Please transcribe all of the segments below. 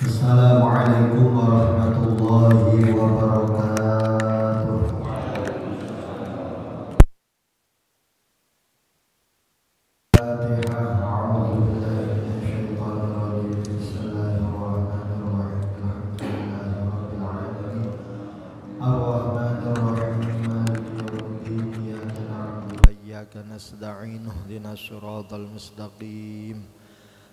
Assalamualaikum warahmatullahi wabarakatuh. Fatihah. A'udzu billahi minasyaitonir rajim. Bismillahirrahmanirrahim. Alhamdulillahirabbil alamin. Arrahmanir rahim. Maliki yaumiddin. Iyyaka na'budu wa iyyaka nasta'in. Ihdinas siratal mustaqim.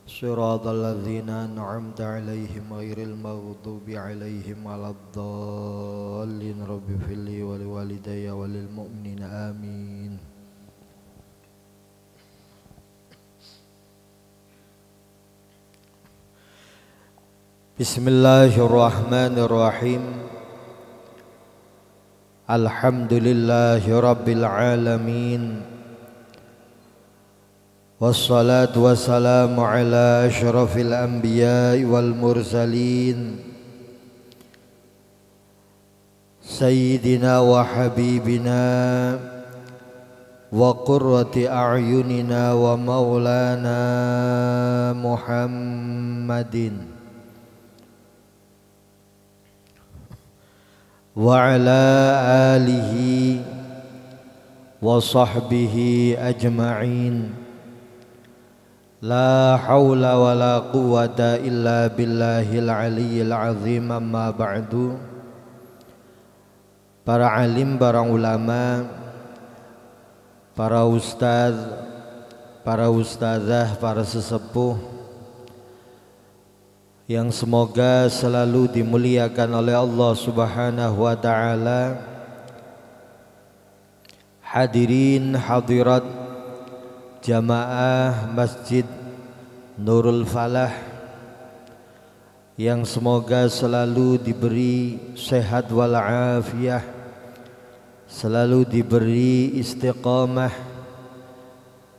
Shiratal ladzina an'amta 'alaihim ghairil maghdubi 'alaihim waladdallin. Rabbi fili wa liwalidayya walil mu'minina amin. Bismillahirrahmanirrahim. Alhamdulillahi rabbil alamin. Wassalatu wassalamu ala asyrafil anbiya'i wal mursalin Sayyidina wa habibina wa qurrati a'yunina wa maulana Muhammadin wa ala alihi wa sahbihi ajma'in. La haula wa la quwwata illa billahil aliyyil azim. Amma ba'du. Para alim, para ulama, para ustaz, para ustazah, para sesepuh yang semoga selalu dimuliakan oleh Allah Subhanahu wa ta'ala. Hadirin hadirat jamaah Masjid Nurul Falah yang semoga selalu diberi sehat walafiat, selalu diberi istiqamah,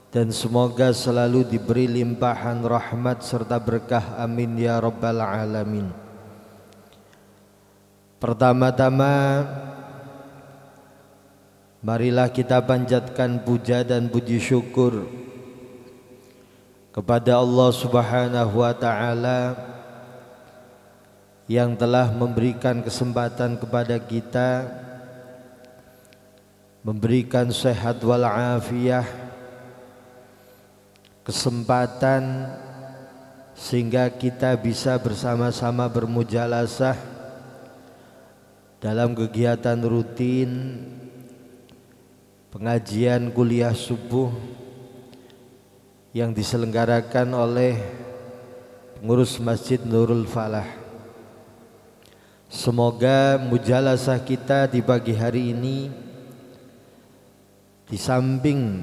dan semoga selalu diberi limpahan rahmat serta berkah, amin ya rabbal alamin. Pertama-tama marilah kita panjatkan puja dan puji syukur kepada Allah Subhanahu wa ta'ala yang telah memberikan kesempatan kepada kita, memberikan sehat walafiat, kesempatan sehingga kita bisa bersama-sama bermujalasah dalam kegiatan rutin pengajian kuliah subuh yang diselenggarakan oleh pengurus Masjid Nurul Falah. Semoga mujalasah kita di pagi hari ini di samping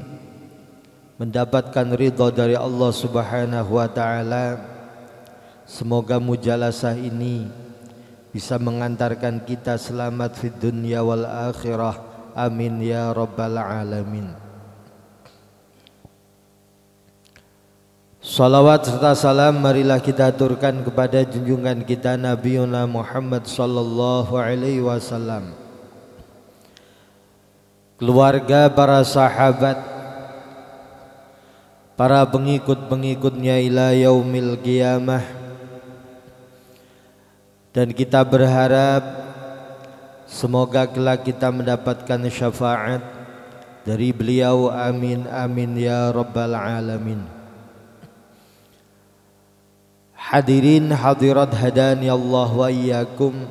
mendapatkan ridha dari Allah Subhanahu wa ta'ala, semoga mujalasah ini bisa mengantarkan kita selamat fid dunya wal akhirah, amin ya rabbal alamin. Salawat serta salam marilah kita aturkan kepada junjungan kita Nabiuna Muhammad sallallahu alaihi wasallam, keluarga, para sahabat, para pengikut-pengikutnya ila yaumil qiyamah. Dan kita berharap semoga kelak kita mendapatkan syafaat dari beliau, amin amin ya rabbal alamin. Hadirin hadirat hadani Allah wa iyyakum.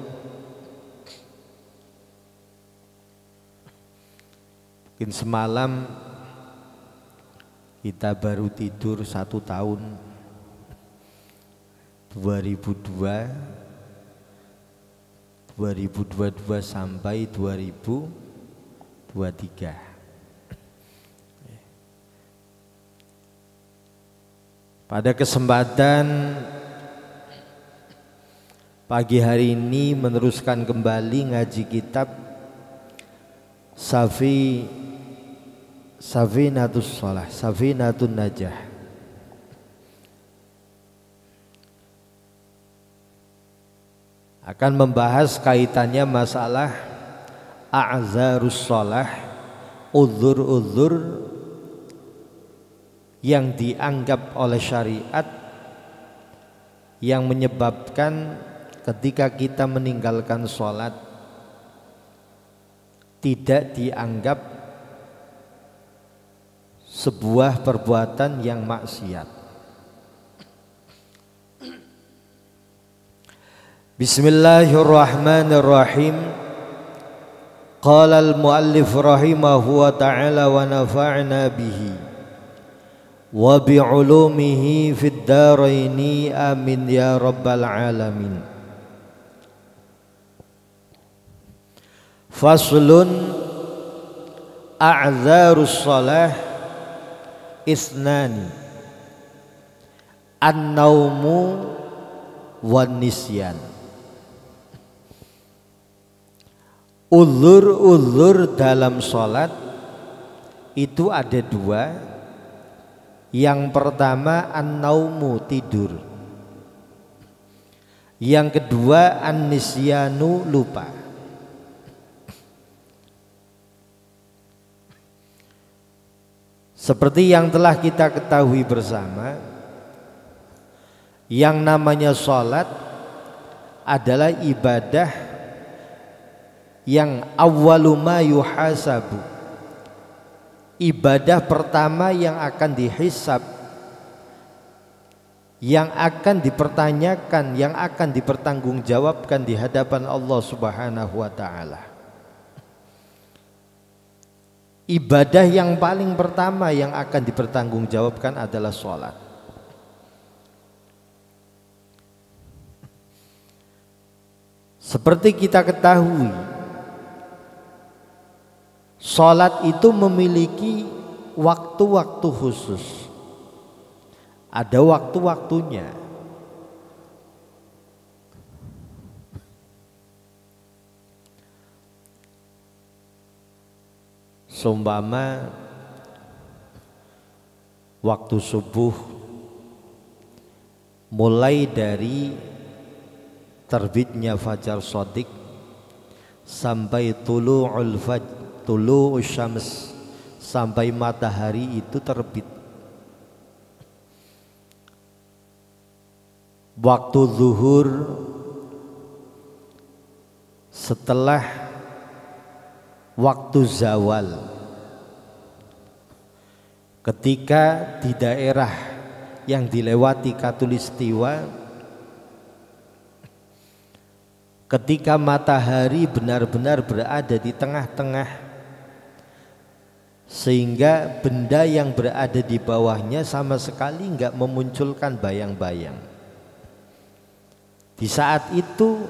Mungkin semalam kita baru tidur 1 tahun 2022 sampai 2023. Pada kesempatan pagi hari ini meneruskan kembali ngaji kitab Safinatus Shalah, Safinatun Najah. Akan membahas kaitannya masalah a'zarus shalah, uzur-uzur yang dianggap oleh syariat yang menyebabkan ketika kita meninggalkan sholat tidak dianggap sebuah perbuatan yang maksiat. Bismillahirrahmanirrahim. Qala al-muallif rahimahu wa ta'ala wa nafa'na bihi wa bi'ulumihi fid daraini amin ya rabbal alamin. Faslun a'dzarus shalah isnani an-naumu wan nisyan. Uzur-uzur dalam sholat itu ada dua. Yang pertama an-naumu, tidur. Yang kedua an-nisyanu, lupa. Seperti yang telah kita ketahui bersama, yang namanya sholat adalah ibadah yang awwalu ma yuhasabu, ibadah pertama yang akan dihisab, yang akan dipertanyakan, yang akan dipertanggungjawabkan di hadapan Allah Subhanahu wa ta'ala. Ibadah yang paling pertama yang akan dipertanggungjawabkan adalah sholat. Seperti kita ketahui, sholat itu memiliki waktu-waktu khusus. Ada waktu-waktunya. Seumpama waktu subuh mulai dari terbitnya fajar shadiq sampai tulu'ul fajr, tulu'us syams, sampai matahari itu terbit. Waktu zuhur setelah waktu zawal, ketika di daerah yang dilewati khatulistiwa, ketika matahari benar-benar berada di tengah-tengah, sehingga benda yang berada di bawahnya sama sekali enggak memunculkan bayang-bayang. Di saat itu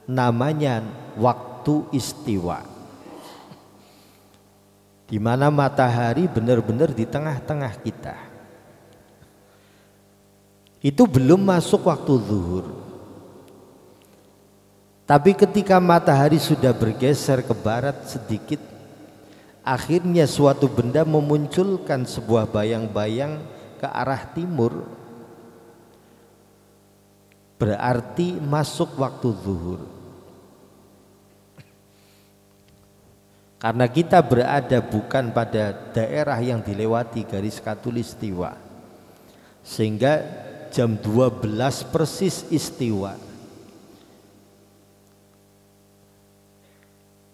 namanya waktu istiwa, di mana matahari benar-benar di tengah-tengah kita. Itu belum masuk waktu zuhur. Tapi ketika matahari sudah bergeser ke barat sedikit, akhirnya suatu benda memunculkan sebuah bayang-bayang ke arah timur, berarti masuk waktu zuhur. Karena kita berada bukan pada daerah yang dilewati garis khatulistiwa, sehingga jam 12 persis istiwa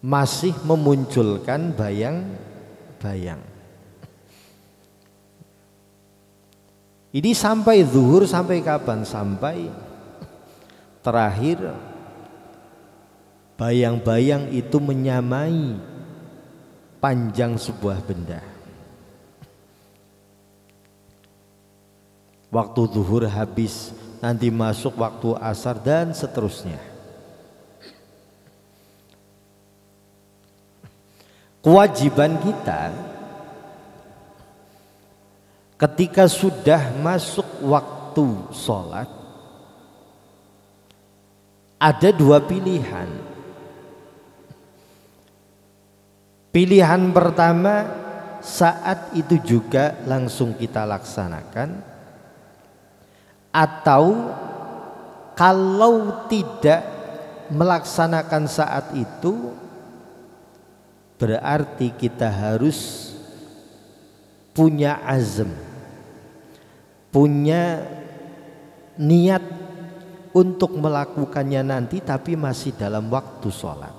masih memunculkan bayang-bayang. Ini sampai zuhur, sampai kapan? Sampai terakhir bayang-bayang itu menyamai panjang sebuah benda. Waktu zuhur habis, nanti masuk waktu asar dan seterusnya. Kewajiban kita ketika sudah masuk waktu sholat, ada dua pilihan. Pilihan pertama, saat itu juga langsung kita laksanakan, atau kalau tidak melaksanakan saat itu, berarti kita harus punya azm, punya niat untuk melakukannya nanti tapi masih dalam waktu sholat.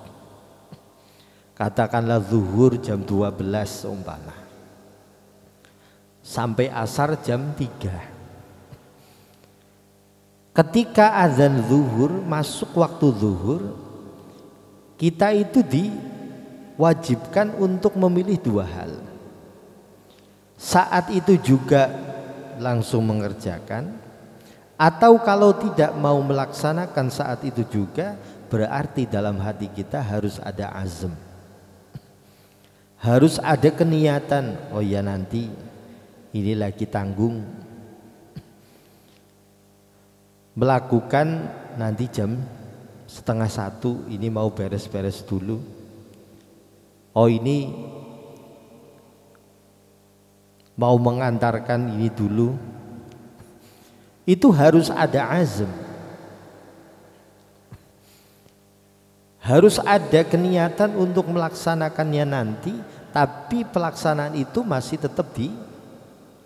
Katakanlah zuhur jam 12 umpama, sampai asar jam 3. Ketika azan zuhur, masuk waktu zuhur, kita itu diwajibkan untuk memilih dua hal. Saat itu juga langsung mengerjakan, atau kalau tidak mau melaksanakan saat itu juga, berarti dalam hati kita harus ada azm, harus ada keniatan. Oh ya, nanti ini lagi tanggung melakukan, nanti jam 12:30 ini mau beres-beres dulu. Oh, ini mau mengantarkan ini dulu. Itu harus ada azm, harus ada keniatan untuk melaksanakannya nanti, tapi pelaksanaan itu masih tetap di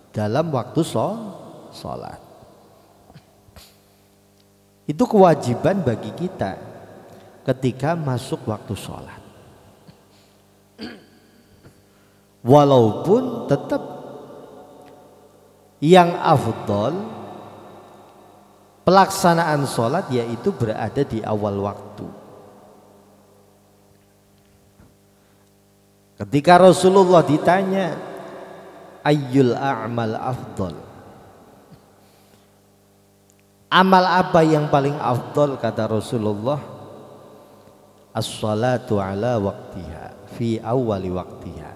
dalam waktu sholat. Itu kewajiban bagi kita ketika masuk waktu sholat. Walaupun tetap yang afdol pelaksanaan sholat yaitu berada di awal waktu. Ketika Rasulullah ditanya ayyul a'mal afdol, amal apa yang paling afdol, kata Rasulullah, as-salatu ala waqtiha fi awwali waqtiha.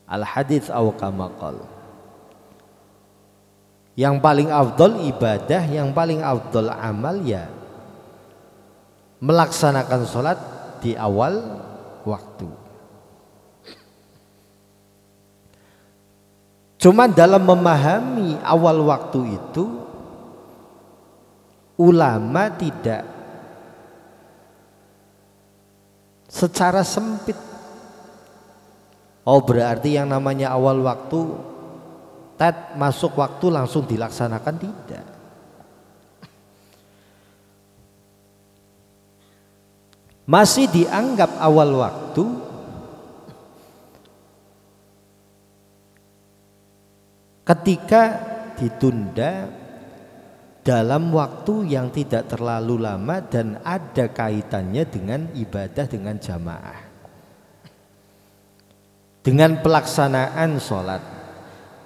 Al-hadits aw kama qala. Yang paling afdol ibadah, yang paling afdol amal ya melaksanakan salat di awal waktu. Cuma dalam memahami awal waktu itu, ulama tidak secara sempit. Oh, berarti yang namanya awal waktu, masuk waktu langsung dilaksanakan, tidak. Masih dianggap awal waktu ketika ditunda dalam waktu yang tidak terlalu lama dan ada kaitannya dengan ibadah, dengan jamaah, dengan pelaksanaan sholat.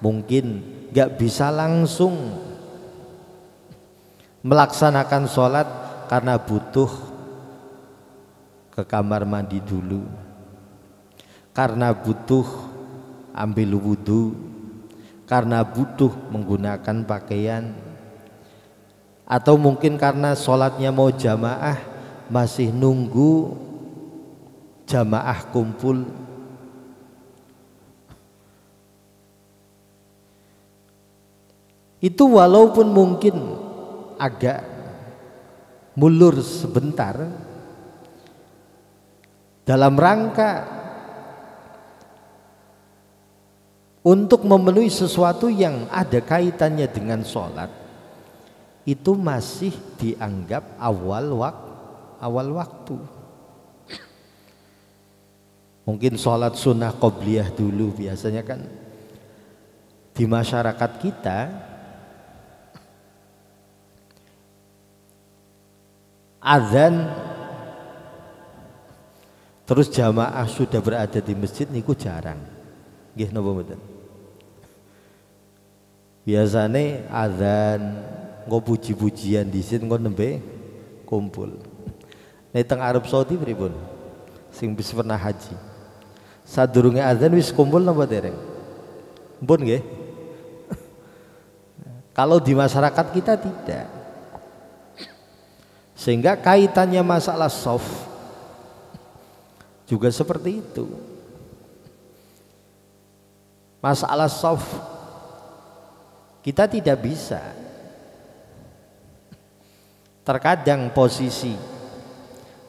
Mungkin gak bisa langsung melaksanakan sholat karena butuh ke kamar mandi dulu, karena butuh ambil wudhu, karena butuh menggunakan pakaian, atau mungkin karena sholatnya mau jamaah masih nunggu jamaah kumpul. Itu walaupun mungkin agak mulur sebentar dalam rangka untuk memenuhi sesuatu yang ada kaitannya dengan sholat, itu masih dianggap awal waktu. Mungkin sholat sunnah qobliyah dulu, biasanya kan di masyarakat kita azan terus jamaah sudah berada di masjid niku jarang. Nggih napa mboten? Biasane azan nggo puji-pujian dhisit nggo nembe kumpul. Nek teng Arab Saudi pripun? Sing wis pernah haji. Sadurunge azan wis kumpul napa dereng? Mpun nggih. Kalau di masyarakat kita tidak. Sehingga kaitannya masalah shaf juga seperti itu. Masalah shaf kita tidak bisa. Terkadang posisi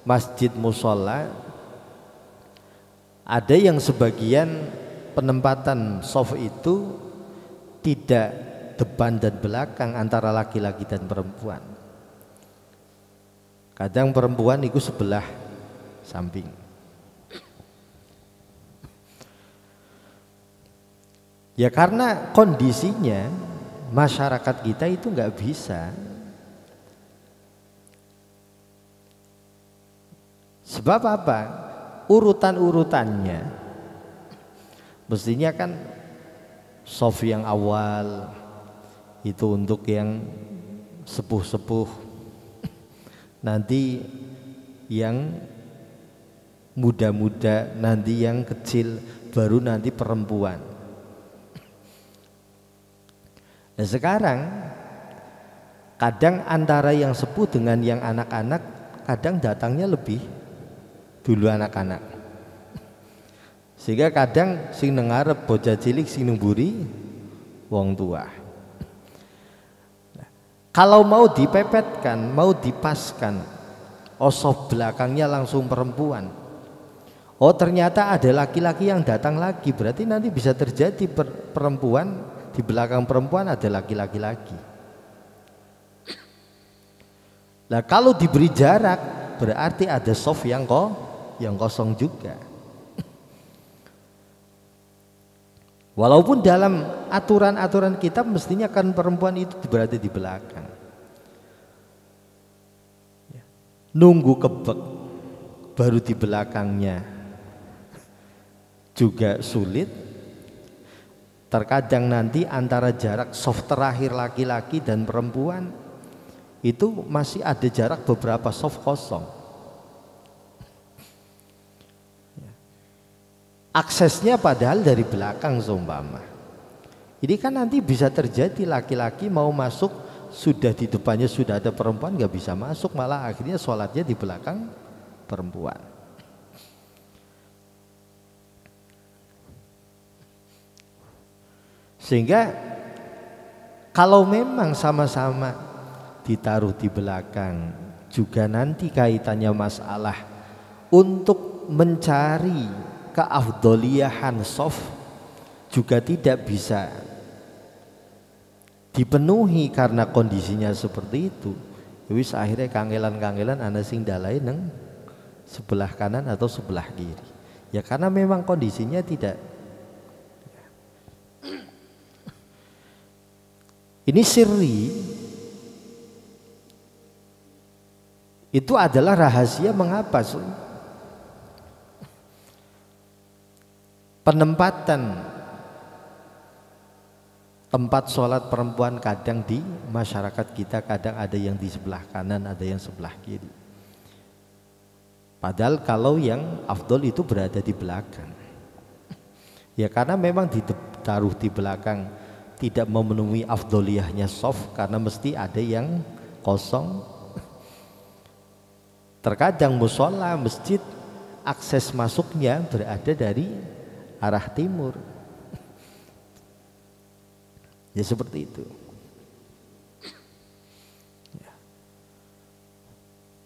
masjid mushola ada yang sebagian penempatan shaf itu tidak depan dan belakang antara laki-laki dan perempuan. Kadang perempuan itu sebelah samping. Ya karena kondisinya masyarakat kita itu nggak bisa. Sebab apa? Urutan-urutannya mestinya kan shaf yang awal itu untuk yang sepuh-sepuh, nanti yang muda-muda, nanti yang kecil, baru nanti perempuan. Nah sekarang kadang antara yang sepuh dengan yang anak-anak kadang datangnya lebih dulu anak-anak, sehingga kadang sing nengarep bocah cilik sing nemburi wong tua. Nah, kalau mau dipepetkan, mau dipaskan, soft belakangnya langsung perempuan, oh ternyata ada laki-laki yang datang lagi, berarti nanti bisa terjadi perempuan di belakang perempuan ada laki-laki lagi. Nah kalau diberi jarak berarti ada soft yang kosong juga. Walaupun dalam aturan-aturan kita mestinya kan perempuan itu berada di belakang. Nunggu kebek baru di belakangnya juga sulit. Terkadang nanti antara jarak soft terakhir laki-laki dan perempuan itu masih ada jarak beberapa soft kosong. Aksesnya padahal dari belakang seumpama. Ini kan nanti bisa terjadi laki-laki mau masuk sudah di depannya sudah ada perempuan nggak bisa masuk, malah akhirnya sholatnya di belakang perempuan. Sehingga kalau memang sama-sama ditaruh di belakang juga nanti kaitannya masalah untuk mencari keafdoliyahan soft juga tidak bisa dipenuhi karena kondisinya seperti itu. Wis akhirnya kangelan-kangelan ana sing dalai neng sebelah kanan atau sebelah kiri. Ya karena memang kondisinya tidak. Ini sirri itu adalah rahasia mengapa penempatan tempat sholat perempuan kadang di masyarakat kita kadang ada yang di sebelah kanan, ada yang sebelah kiri. Padahal kalau yang afdol itu berada di belakang. Ya karena memang ditaruh di belakang tidak memenuhi afdoliyahnya soft karena mesti ada yang kosong. Terkadang musola masjid akses masuknya berada dari arah timur. Ya seperti itu.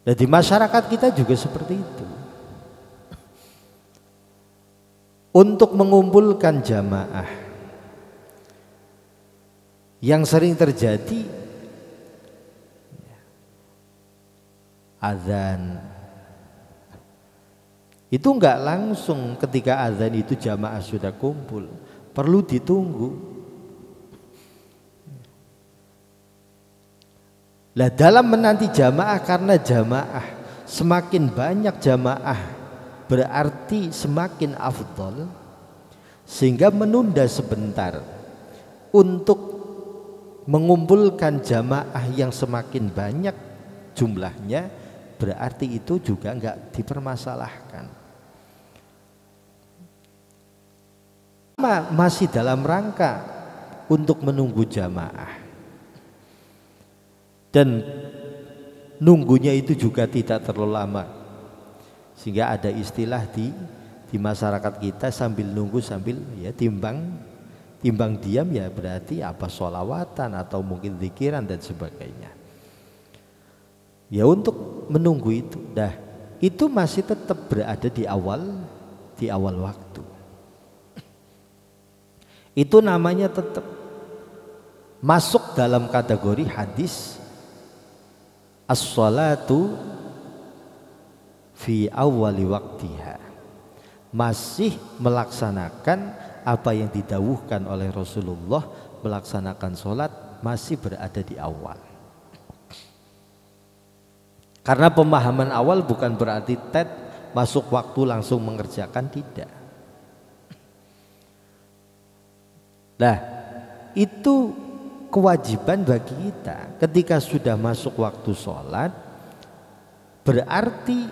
Dan di masyarakat kita juga seperti itu. Untuk mengumpulkan jamaah yang sering terjadi azan itu enggak langsung ketika azan itu jamaah sudah kumpul, perlu ditunggu. Lah dalam menanti jamaah karena jamaah semakin banyak jamaah berarti semakin afdol, sehingga menunda sebentar untuk mengumpulkan jamaah yang semakin banyak jumlahnya berarti itu juga enggak dipermasalahkan. Masih dalam rangka untuk menunggu jamaah dan nunggunya itu juga tidak terlalu lama, sehingga ada istilah di masyarakat kita sambil nunggu sambil ya timbang diam ya berarti apa sholawatan atau mungkin zikiran dan sebagainya. Ya untuk menunggu itu, dah itu masih tetap berada di awal waktu. Itu namanya tetap masuk dalam kategori hadis as-salatu fi awwali waktiha, masih melaksanakan apa yang didawuhkan oleh Rasulullah, melaksanakan sholat masih berada di awal. Karena pemahaman awal bukan berarti masuk waktu langsung mengerjakan, tidak. Nah, itu kewajiban bagi kita. Ketika sudah masuk waktu sholat, berarti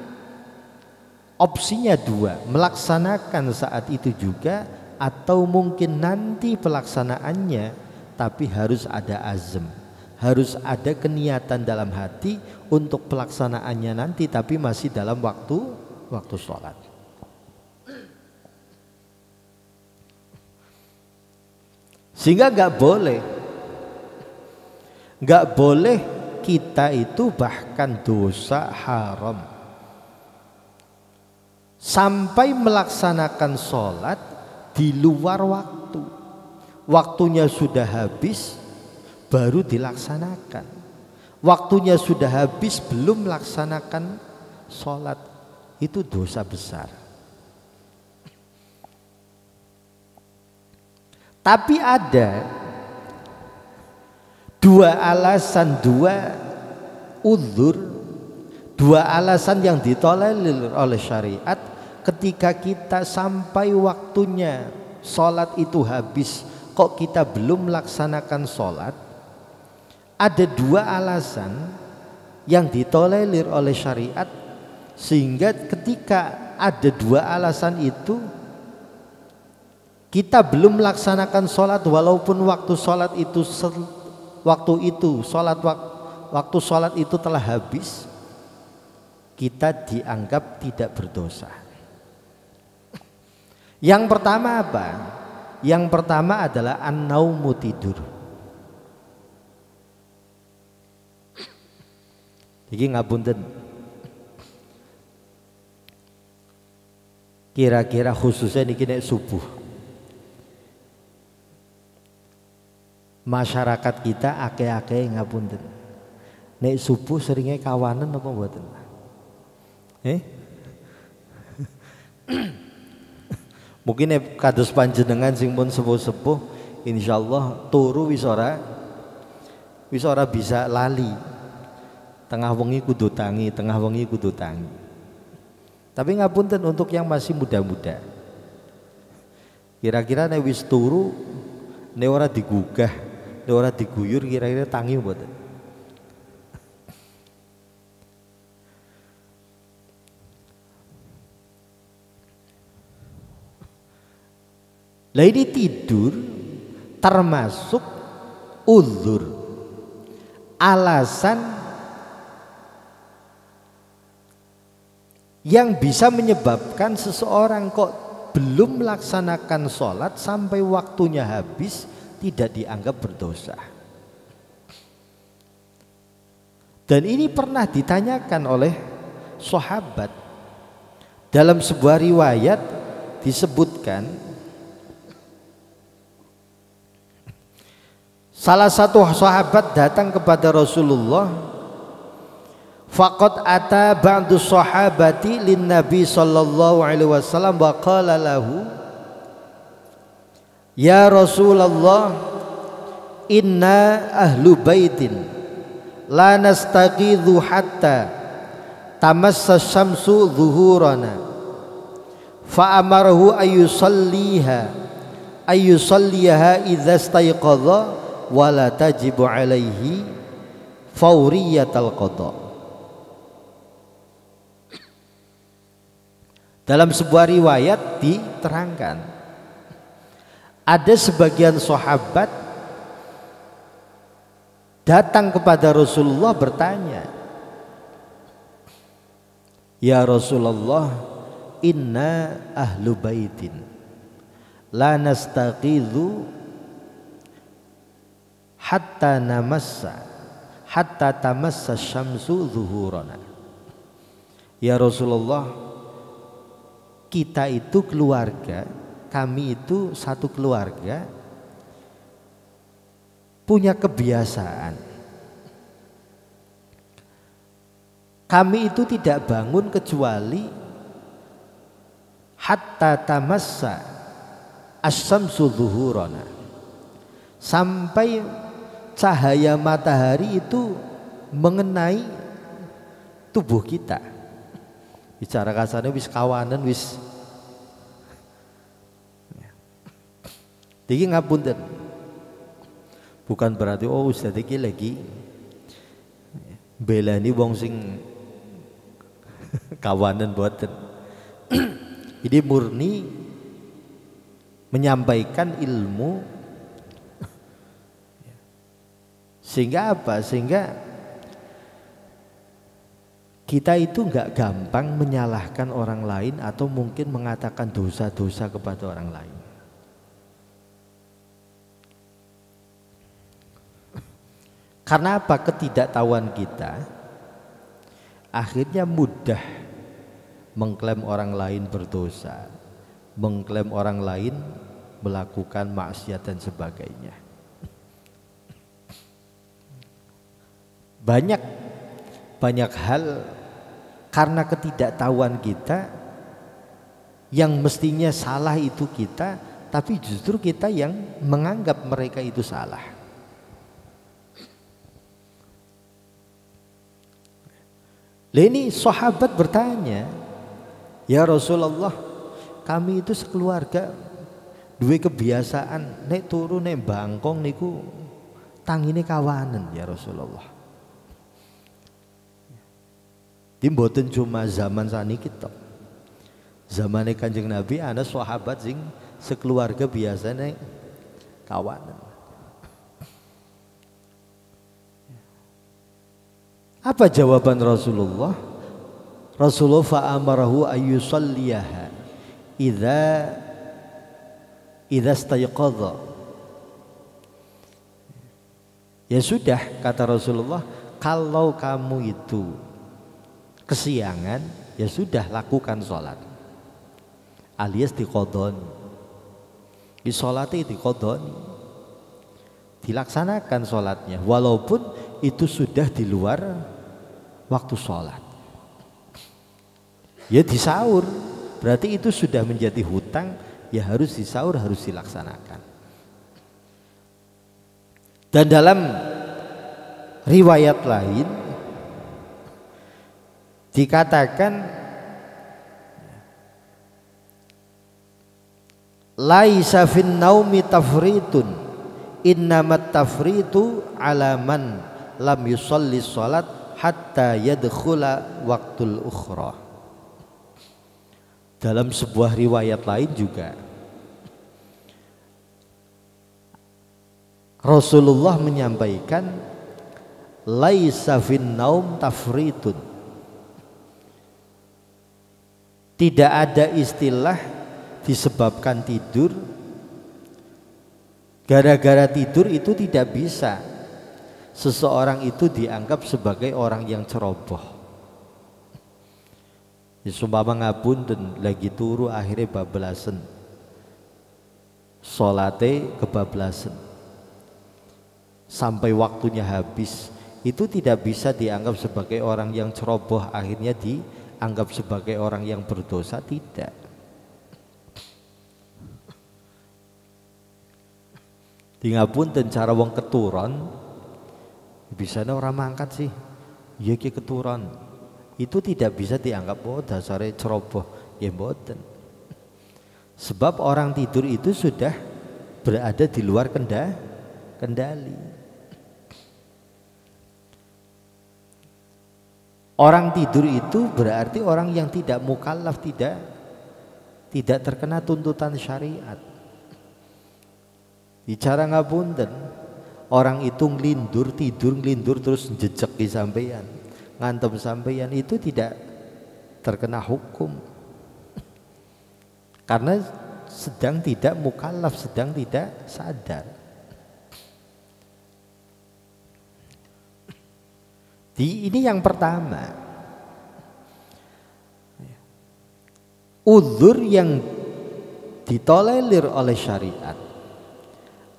opsinya dua, melaksanakan saat itu juga, atau mungkin nanti pelaksanaannya, tapi harus ada azam, harus ada keniatan dalam hati untuk pelaksanaannya nanti, tapi masih dalam waktu sholat. Sehingga nggak boleh kita itu bahkan dosa haram sampai melaksanakan sholat di luar waktu. Waktunya sudah habis baru dilaksanakan, waktunya sudah habis belum melaksanakan sholat, itu dosa besar. Tapi ada dua alasan, dua uzur, dua alasan yang ditolerir oleh syariat ketika kita sampai waktunya sholat itu habis kok kita belum melaksanakan sholat. Ada dua alasan yang ditolerir oleh syariat, sehingga ketika ada dua alasan itu kita belum melaksanakan sholat, walaupun waktu sholat itu waktu sholat itu telah habis, kita dianggap tidak berdosa. Yang pertama apa? Yang pertama adalah an-naumu, tidur. Jadi ngapunten, kira-kira khususnya niki nek subuh, masyarakat kita akeh-akeh ngapunten, nek subuh seringnya kawanan apa mboten? Mungkin kados panjenengan sing pun sepuh-sepuh, insyaallah turu wis ora bisa lali. Tengah wengi kudu tangi, tengah wengi kudu tangi. Tapi ngapunten untuk yang masih muda-muda, kira-kira nek wis turu, nek ora digugah, nek ora diguyur, kira-kira tangi mboten? Lah ini tidur termasuk uzur, alasan yang bisa menyebabkan seseorang kok belum melaksanakan sholat sampai waktunya habis tidak dianggap berdosa. Dan ini pernah ditanyakan oleh sahabat. Dalam sebuah riwayat disebutkan, salah satu sahabat datang kepada Rasulullah. Faqad ata ba'du sahabati lin Nabi sallallahu alaihi wasallam wa qala lahu, ya Rasulullah, inna ahlu baitin la nastaqidhu hatta tamassa syamsu zuhurana, fa amarahu ayyusalliha idza istayqadha wa la tajibu alaihi fawriyatal qada. Dalam sebuah riwayat diterangkan, ada sebagian sahabat datang kepada Rasulullah bertanya, ya Rasulullah, inna ahlu baitin la nastaqidhu hatta tamassa syamsu zuhurana. Ya Rasulullah, kita itu keluarga, kami itu satu keluarga punya kebiasaan. Kami itu tidak bangun kecuali hatta tamassa as-samsu zuhurana, sampai cahaya matahari itu mengenai tubuh kita. Bicara kasarnya wis kawanan wis. Iki ngapunten. Bukan berarti oh Ustaz iki lagi belani wong sing kawanan boten. Ini murni menyampaikan ilmu. Sehingga apa? Sehingga kita itu enggak gampang menyalahkan orang lain atau mungkin mengatakan dosa-dosa kepada orang lain. Karena apa? Ketidaktahuan kita akhirnya mudah mengklaim orang lain berdosa, mengklaim orang lain melakukan maksiat dan sebagainya. Banyak hal karena ketidaktahuan kita yang mestinya salah itu kita, tapi justru kita yang menganggap mereka itu salah. Ini sahabat bertanya, ya Rasulullah, kami itu sekeluarga duwe kebiasaan nek turu nek bangkong niku tangine kawanen ya Rasulullah. Di mboten cuma zaman saniki tok. Zamane Kanjeng Nabi ana sahabat sing sekeluarga biasane kawanen. Apa jawaban Rasulullah? Rasulullah fa'amarahu ayyusalliyaha idza stayqadha. Ya sudah, kata Rasulullah, kalau kamu itu kesiangan, ya sudah lakukan sholat. Alias diqodoni. Di sholatnya diqodoni. Dilaksanakan sholatnya, walaupun itu sudah di luar waktu sholat. Ya disaur, berarti itu sudah menjadi hutang, ya harus disaur, harus dilaksanakan. Dan dalam riwayat lain dikatakan laisa fin naumi tafritun innamat tafritu ala man lam yusalli sholat hatta yadkhula waktul ukhra. Dalam sebuah riwayat lain juga Rasulullah menyampaikan laisa fin naum tafritun, tidak ada istilah disebabkan tidur. Gara-gara tidur itu tidak bisa seseorang itu dianggap sebagai orang yang ceroboh. Sumpama ngapunten lagi turu akhirnya bablasen, salate kebablasen sampai waktunya habis, itu tidak bisa dianggap sebagai orang yang ceroboh, akhirnya dianggap sebagai orang yang berdosa, tidak. Di ngapunten cara wong keturon bisane ora mangkat sih, ya ki keturon, itu tidak bisa dianggap oh dasare ceroboh, ya mboten. Sebab orang tidur itu sudah berada di luar kendali. Orang tidur itu berarti orang yang tidak mukallaf, tidak terkena tuntutan syariat. Bicara ngapunten, orang itu ngelindur, tidur ngelindur terus jejak di sampeyan, ngantem sampeyan, itu tidak terkena hukum. Karena sedang tidak mukallaf, sedang tidak sadar. Ini yang pertama. Uzur yang ditolerir oleh syariat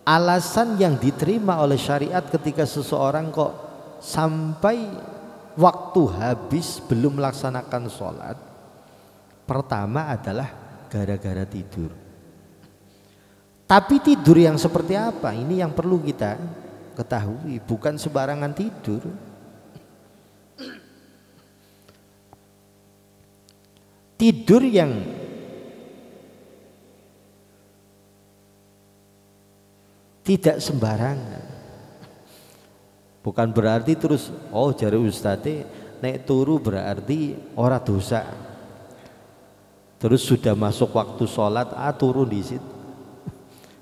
alasan yang diterima oleh syariat ketika seseorang kok sampai waktu habis belum melaksanakan sholat, pertama adalah gara-gara tidur. Tapi tidur yang seperti apa? Ini yang perlu kita ketahui, bukan sembarangan tidur. Tidur yang tidak sembarangan. Bukan berarti terus jare ustadz nek turu berarti ora dosa. Terus sudah masuk waktu sholat turu di situ.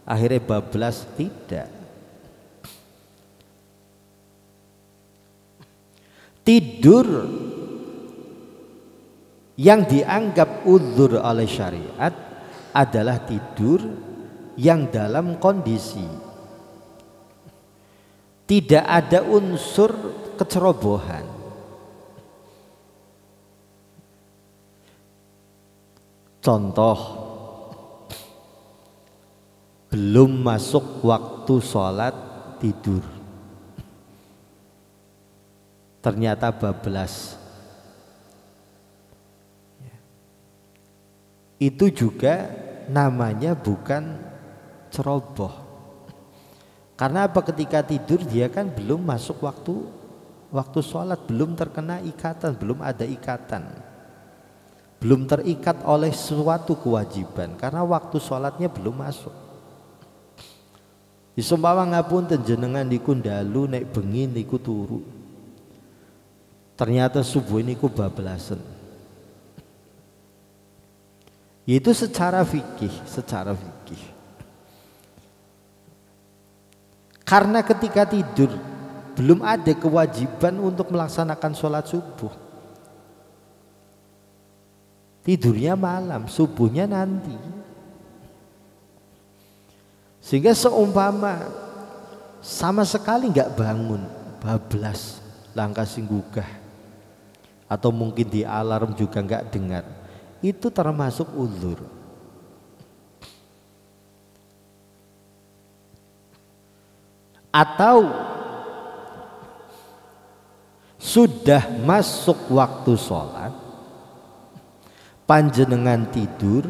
Akhirnya bablas, tidak. Tidur yang dianggap uzur oleh syariat adalah tidur yang dalam kondisi tidak ada unsur kecerobohan. Contoh, belum masuk waktu sholat tidur, ternyata bablas. Itu juga namanya bukan ceroboh. Karena apa? Ketika tidur dia kan belum masuk waktu sholat, belum terkena ikatan, belum ada ikatan, belum terikat oleh suatu kewajiban karena waktu sholatnya belum masuk. Disumpama ngapunten jenengan niku dalu nek bengi niku turu, ternyata subuh niku bablasen. Itu secara fikih. Karena ketika tidur belum ada kewajiban untuk melaksanakan sholat subuh, tidurnya malam, subuhnya nanti. Sehingga seumpama sama sekali nggak bangun, bablas, langkah singgugah, atau mungkin di alarm juga nggak dengar, itu termasuk uzur. Atau sudah masuk waktu sholat, panjenengan tidur,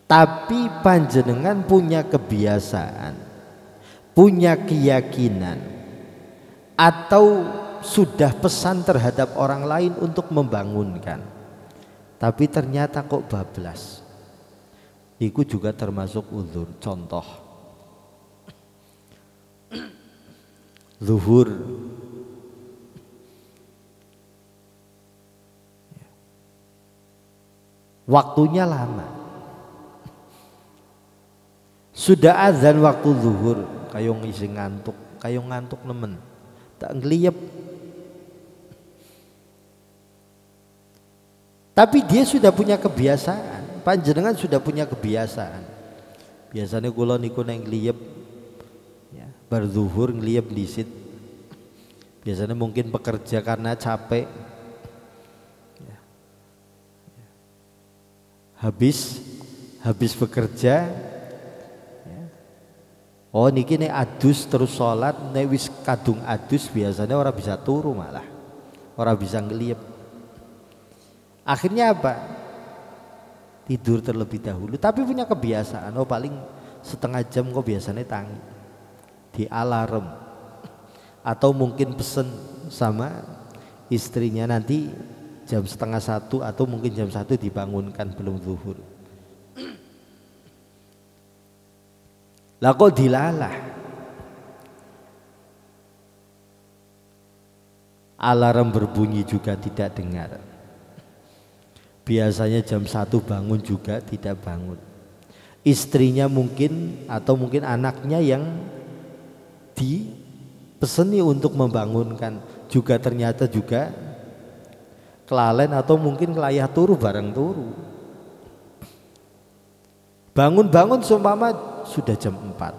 tapi panjenengan punya kebiasaan, punya keyakinan, atau sudah pesan terhadap orang lain untuk membangunkan, tapi ternyata kok bablas, itu juga termasuk uzur. Contoh, zuhur, waktunya lama, sudah azan waktu zuhur, kayo ngisi ngantuk, kayo ngantuk nemen, tak ngeliyep. Tapi dia sudah punya kebiasaan, panjenengan sudah punya kebiasaan. Biasanya kula niku neng ngeliyep, ya, bar zuhur ngeliyep disit. Biasanya mungkin pekerja karena capek, ya. Habis bekerja, ya. Oh niki nek adus terus sholat, nek wis kadung adus biasanya orang bisa turu, malah orang bisa ngeliyep. Akhirnya apa? Tidur terlebih dahulu, tapi punya kebiasaan, paling setengah jam kok biasanya tangi di alarm, atau mungkin pesen sama istrinya nanti jam setengah satu atau mungkin jam satu dibangunkan belum zuhur. Lah kok dilalah, alarm berbunyi juga tidak dengar. Biasanya jam 1 bangun juga tidak bangun. Istrinya mungkin atau mungkin anaknya yang dipeseni untuk membangunkan juga ternyata juga kelalen atau mungkin kelayah turu bareng turu. Bangun-bangun seumpama sudah jam 4.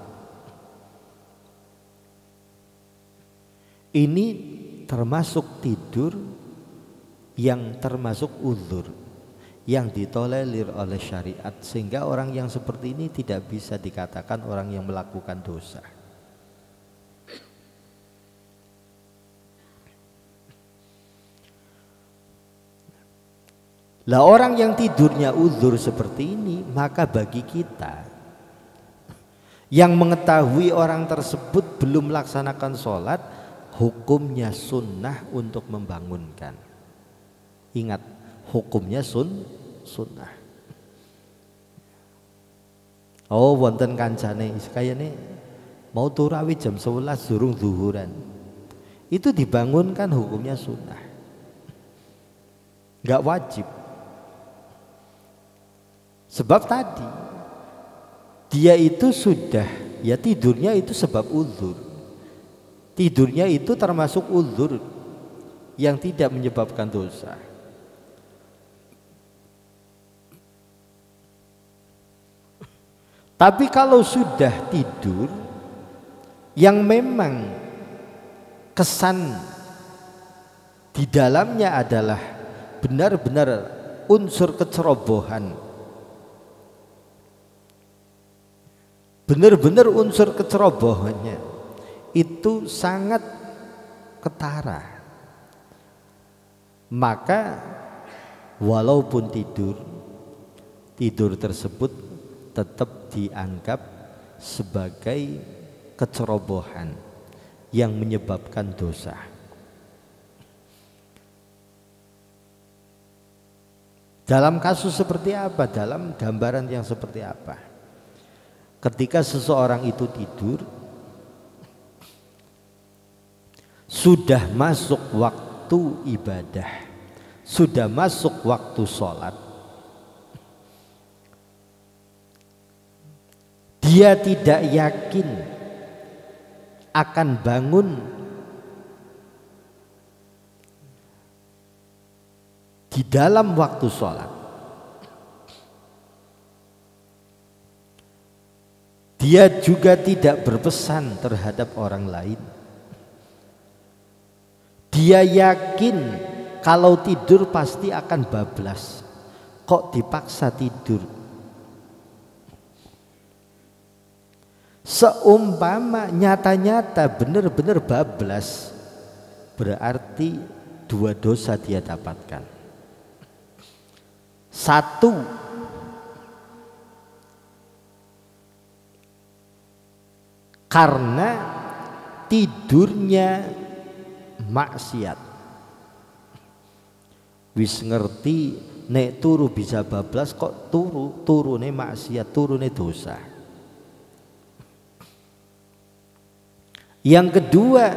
Ini termasuk tidur yang termasuk uzur, yang ditolerir oleh syariat, sehingga orang yang seperti ini tidak bisa dikatakan orang yang melakukan dosa. Lah orang yang tidurnya uzur seperti ini, maka bagi kita yang mengetahui orang tersebut belum melaksanakan sholat, hukumnya sunnah untuk membangunkan. Ingat, hukumnya sunnah. Oh, wonten kancane kayane mau turawi jam 11 durung zuhuran. Itu dibangunkan, hukumnya sunnah. Enggak wajib. Sebab tadi dia itu sudah, ya tidurnya itu sebab uzur. Tidurnya itu termasuk uzur yang tidak menyebabkan dosa. Tapi kalau sudah tidur yang memang kesan di dalamnya adalah benar-benar unsur kecerobohan, benar-benar unsur kecerobohannya itu sangat ketara, maka walaupun tidur tersebut tetap dianggap sebagai kecerobohan yang menyebabkan dosa. Dalam kasus seperti apa? Dalam gambaran yang seperti apa? Ketika seseorang itu tidur, sudah masuk waktu ibadah, sudah masuk waktu sholat, dia tidak yakin akan bangun di dalam waktu sholat. Dia juga tidak berpesan terhadap orang lain. Dia yakin kalau tidur pasti akan bablas. Kok dipaksa tidur? Seumpama nyata-nyata benar-benar bablas, berarti dua dosa dia dapatkan. Satu, karena tidurnya maksiat. Wis ngerti nek turu bisa bablas, kok turune maksiat, turune dosa. Yang kedua,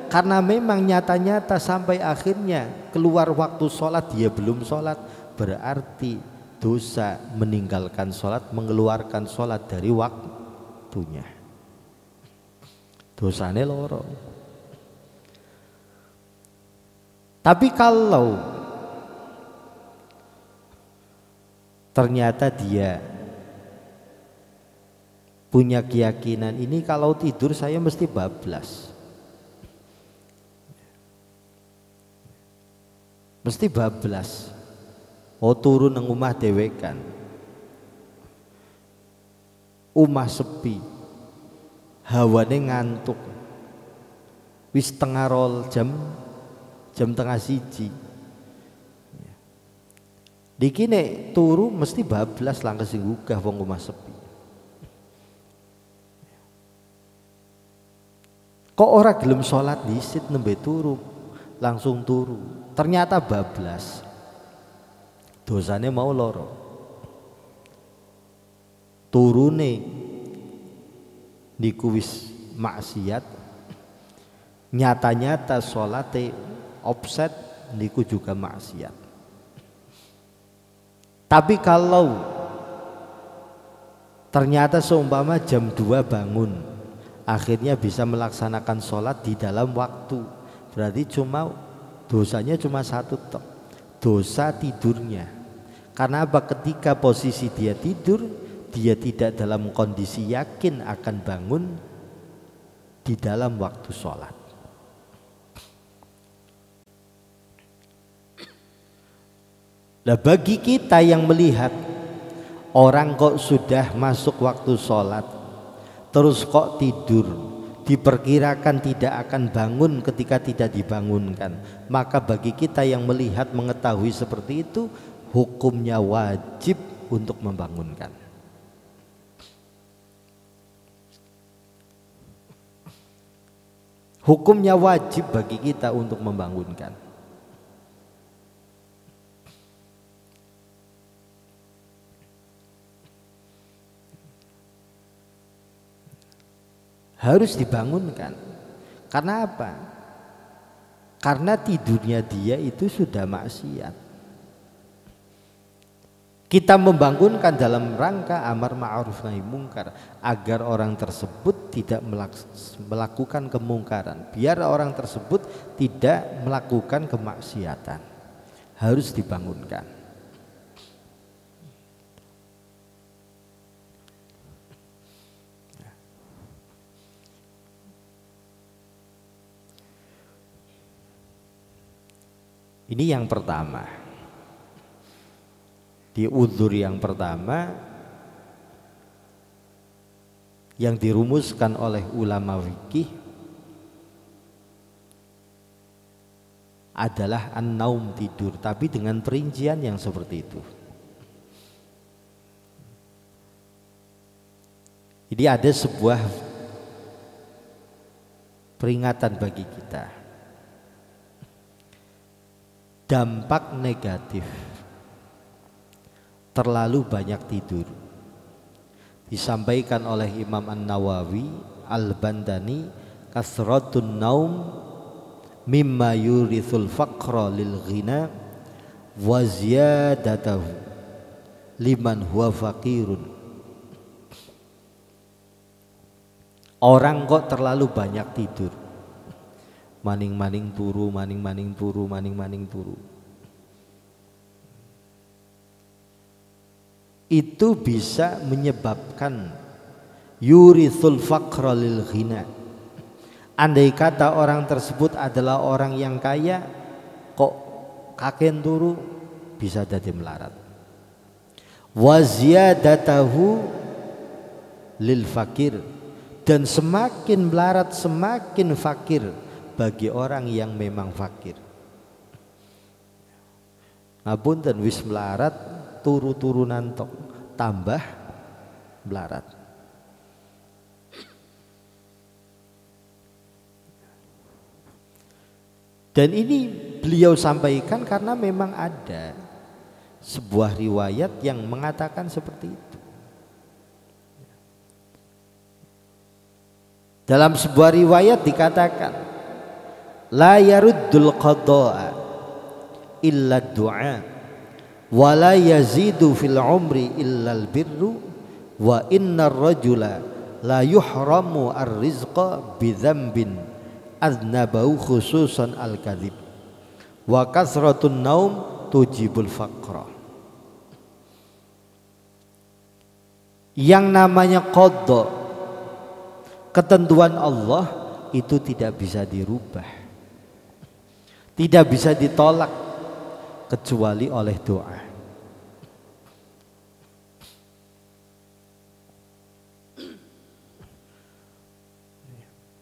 karena memang nyata-nyata sampai akhirnya keluar waktu sholat dia belum sholat, berarti dosa meninggalkan sholat, mengeluarkan sholat dari waktunya. Dosane loro. Tapi kalau ternyata dia punya keyakinan ini, kalau tidur saya mesti bablas, mesti bablas, oh turun nang omah dhewekan, omah sepi, hawane ngantuk, wis tengah rol jam tengah siji, diki nek turu mesti bablas langkah sing gugah wong omah sepi. Kok ora gelem sholat disit nembe turu, langsung turu, ternyata bablas, dosane mau loro. Turune niku wis maksiat, nyata-nyata sholate offset niku juga maksiat. Tapi kalau ternyata seumpama jam 2 bangun, akhirnya bisa melaksanakan sholat di dalam waktu, berarti dosanya cuma satu tok, dosa tidurnya. Karena apa? Ketika posisi dia tidur, dia tidak dalam kondisi yakin akan bangun di dalam waktu sholat. Nah, bagi kita yang melihat orang kok sudah masuk waktu sholat terus kok tidur, diperkirakan tidak akan bangun ketika tidak dibangunkan, maka bagi kita yang melihat mengetahui seperti itu, hukumnya wajib untuk membangunkan. Hukumnya wajib bagi kita untuk membangunkan. Harus dibangunkan. Karena apa? Karena tidurnya dia itu sudah maksiat. Kita membangunkan dalam rangka amar ma'ruf nahi mungkar, agar orang tersebut tidak melakukan kemungkaran, biar orang tersebut tidak melakukan kemaksiatan. Harus dibangunkan. Ini yang pertama. Di udzur yang pertama yang dirumuskan oleh ulama fikih adalah an-naum, tidur, tapi dengan perincian yang seperti itu. Jadi ada sebuah peringatan bagi kita. Dampak negatif terlalu banyak tidur disampaikan oleh Imam An-Nawawi Al-Bandani, kasratun naum mimma yurithul faqra lil ghina wa ziyadatahu liman huwa faqirun. Orang kok terlalu banyak tidur, maning-maning turu, maning-maning turu, maning-maning turu. Itu bisa menyebabkan yurithul faqra lil ghina. Andai kata orang tersebut adalah orang yang kaya, kok kaken turu, bisa jadi melarat. Wa ziyadatahu lil fakir, dan semakin melarat semakin fakir bagi orang yang memang fakir. Ngapunten wis melarat turu-turu nantok tambah melarat. Dan ini beliau sampaikan karena memang ada sebuah riwayat yang mengatakan seperti itu. Dalam sebuah riwayat dikatakan, la yaruddul qada'a illa du'a wa la yazidu fil umri illa al birru wa innar rajula la yuhramu ar-rizqa bi dzambin adnabahu khususan al-kadhib wa kasratun naum tujibul faqra. Yang namanya qada, ketentuan Allah itu tidak bisa dirubah, tidak bisa ditolak kecuali oleh doa.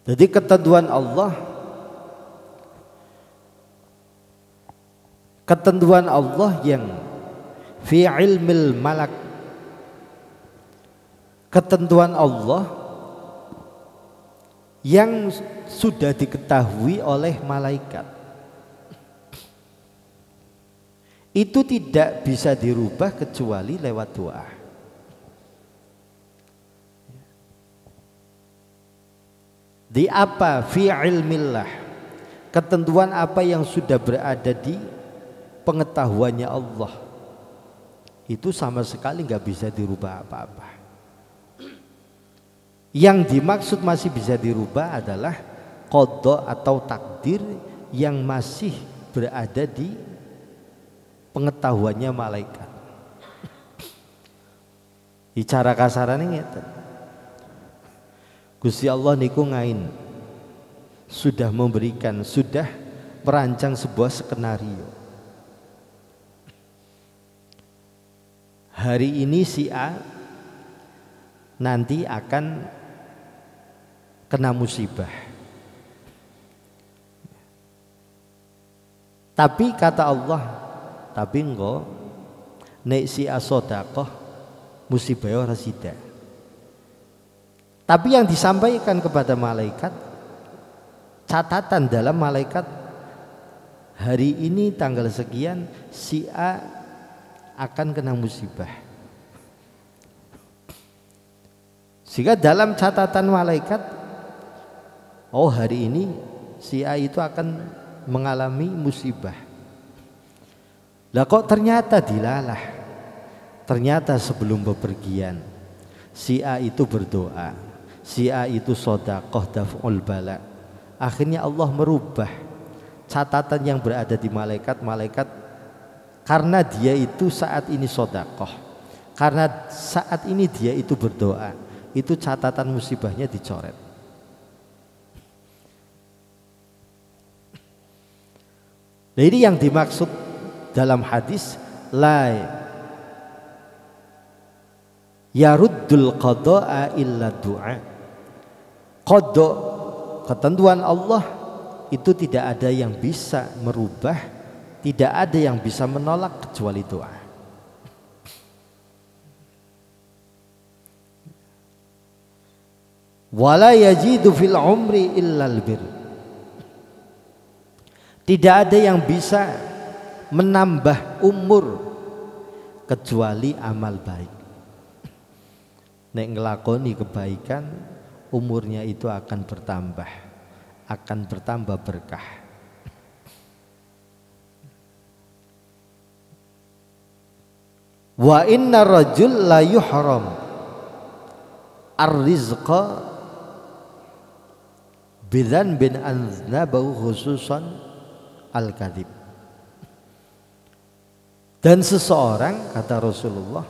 Jadi ketentuan Allah yang fi ilmil malak, ketentuan Allah yang sudah diketahui oleh malaikat, itu tidak bisa dirubah kecuali lewat doa. Di apa? Fi ilmillah, ketentuan apa yang sudah berada di pengetahuannya Allah, itu sama sekali nggak bisa dirubah apa-apa. Yang dimaksud masih bisa dirubah adalah qada atau takdir yang masih berada di pengetahuannya malaikat. Bicara kasarannya ngeten, Gusti Allah niku ngain sudah memberikan, sudah merancang sebuah skenario. hari ini si A nanti akan kena musibah. Tapi kata Allah, tapi engko nek si A sedekah musibah ora sida. Tapi yang disampaikan kepada malaikat, catatan dalam malaikat, hari ini tanggal sekian si A akan kena musibah. Sehingga dalam catatan malaikat, oh hari ini si A itu akan mengalami musibah. Lah kok ternyata dilalah. Ternyata sebelum bepergian si A itu berdoa, si A itu sedekah daf'ul bala. Akhirnya Allah merubah catatan yang berada di malaikat karena dia itu saat ini sedekah, karena saat ini dia itu berdoa, itu catatan musibahnya dicoret. Nah, ini yang dimaksud dalam hadis la yaruddul qada'a illa du'a. Qada, ketentuan Allah itu tidak ada yang bisa merubah, tidak ada yang bisa menolak kecuali doa. Wala yajidu fil umri illal bir. Tidak ada yang bisa menambah umur kecuali amal baik. Nek ngelakoni kebaikan, umurnya itu akan bertambah berkah. Wa inna rajul la yuhram ar-rizqa bidan bin anzabahu khususan al-kadhib. Dan seseorang, kata Rasulullah,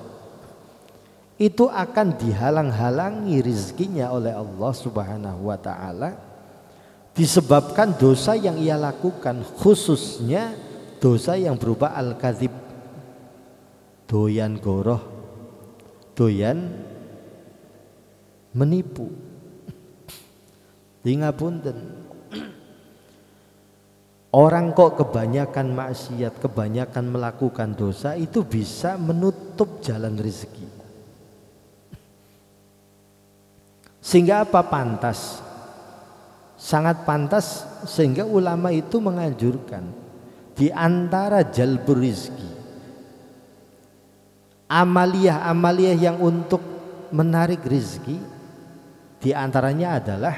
itu akan dihalang-halangi rizkinya oleh Allah Subhanahu wa ta'ala disebabkan dosa yang ia lakukan, khususnya dosa yang berupa al-kadhib, doyan goroh, doyan menipu. Ngapunten, orang kok kebanyakan maksiat, kebanyakan melakukan dosa itu bisa menutup jalan rezeki. Sehingga apa? Pantas, sangat pantas, sehingga ulama itu menganjurkan di antara jalbur rizki, amaliyah-amaliyah yang untuk menarik rizki, di antaranya adalah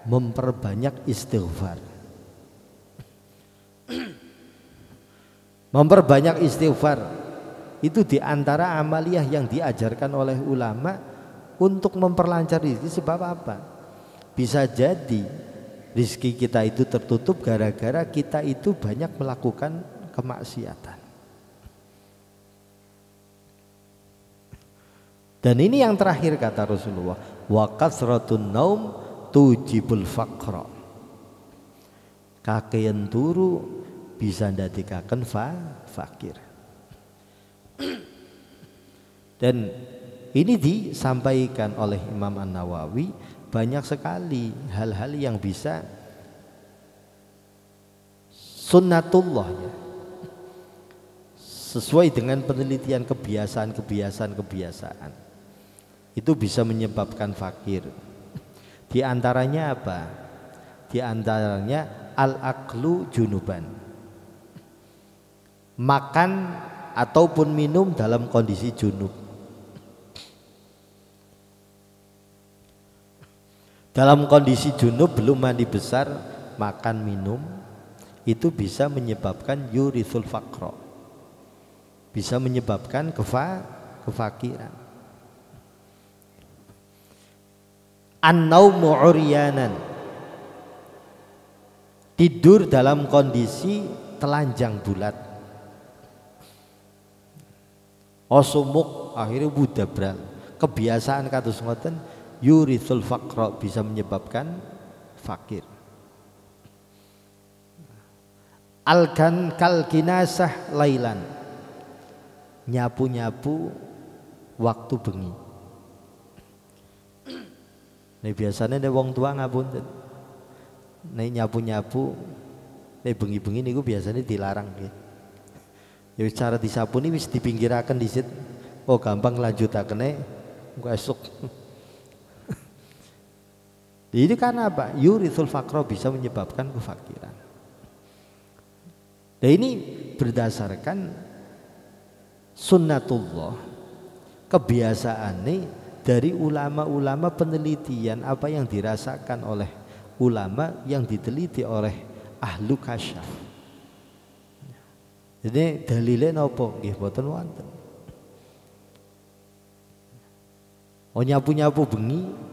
memperbanyak istighfar. Memperbanyak istighfar itu di antara amaliyah yang diajarkan oleh ulama untuk memperlancar rizki. Sebab apa? Bisa jadi rizki kita itu tertutup gara-gara kita itu banyak melakukan kemaksiatan. Dan ini yang terakhir kata Rasulullah, wa kasratun naum tujibul faqra. Kakean turu bisa ndadekaken fakir. Dan ini disampaikan oleh Imam An-Nawawi, banyak sekali hal-hal yang bisa sunnatullah ya, sesuai dengan penelitian kebiasaan itu bisa menyebabkan fakir. Di antaranya apa? Di antaranya al-aklu junuban, makan ataupun minum dalam kondisi junub. Dalam kondisi junub belum mandi besar, makan minum itu bisa menyebabkan yurithul faqra, bisa menyebabkan kefakiran. An-naumu uryanan, tidur dalam kondisi telanjang bulat. Osumuk akhirnya budabral, kebiasaan kados ngoten yurithul faqra, bisa menyebabkan fakir. Alkan kal kinasah lailan, nyapu-nyapu waktu bengi. Nek biasanya nek wong tua ngapunten. Nek nyapu-nyapu nek bengi-bengi niku biasanya dilarang nggih. Ya cara disapuni wis dipinggiraken dhisit. Oh gampang lanjutakene engko esuk. Ini karena apa? Yurithul faqra, bisa menyebabkan kefakiran. Dan ini berdasarkan sunnatullah, kebiasaan dari ulama-ulama, penelitian apa yang dirasakan oleh ulama yang diteliti oleh ahlu kasyaf. Jadi dalilnya napa? Nggih boten wonten. Oh nyapu-nyapu bengi